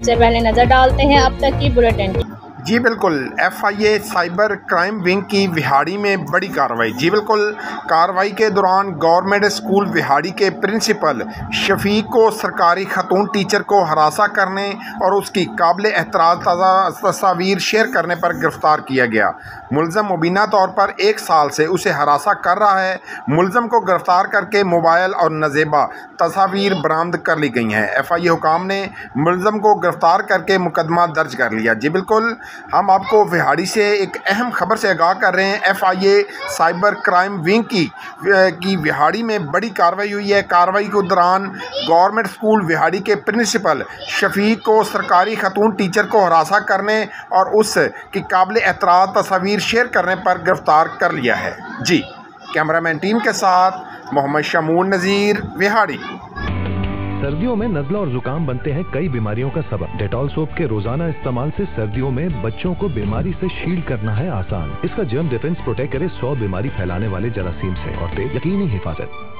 सबसे पहले नजर डालते हैं अब तक की बुलेटिन। जी बिल्कुल, FIA साइबर क्राइम विंग की विहाड़ी में बड़ी कार्रवाई। जी बिल्कुल, कार्रवाई के दौरान गवर्नमेंट स्कूल विहाड़ी के प्रिंसिपल शफीक को सरकारी खतून टीचर को हरासा करने और उसकी काबिल एतराज़ तस्वीर शेयर करने पर गिरफ्तार किया गया। मुलज़म मुबीना तौर पर 1 साल से उसे हरासा कर रहा है। मुलज़म को गिरफ्तार करके मोबाइल और नज़ेबा तस्वीर बरामद कर ली गई हैं। FIA हुकाम ने मुलज़म को गिरफ्तार करके मुकदमा दर्ज कर लिया। जी बिल्कुल, हम आपको विहाड़ी से एक अहम खबर से आगाह कर रहे हैं। FIA साइबर क्राइम विंग की विहाड़ी में बड़ी कार्रवाई हुई है। कार्रवाई के दौरान गवर्नमेंट स्कूल विहाड़ी के प्रिंसिपल शफीक को सरकारी खतून टीचर को हरासा करने और उसकी काबिल एतराज़ तस्वीर शेयर करने पर गिरफ्तार कर लिया है। जी, कैमरामैन टीम के साथ मोहम्मद शमून नज़ीर, विहाड़ी। सर्दियों में नज़ला और जुकाम बनते हैं कई बीमारियों का सबब। डेटॉल सोप के रोजाना इस्तेमाल से सर्दियों में बच्चों को बीमारी से शील्ड करना है आसान। इसका जर्म डिफेंस प्रोटेक्ट करे 100 बीमारी फैलाने वाले जरासीम से और दे यकीनी हिफाजत।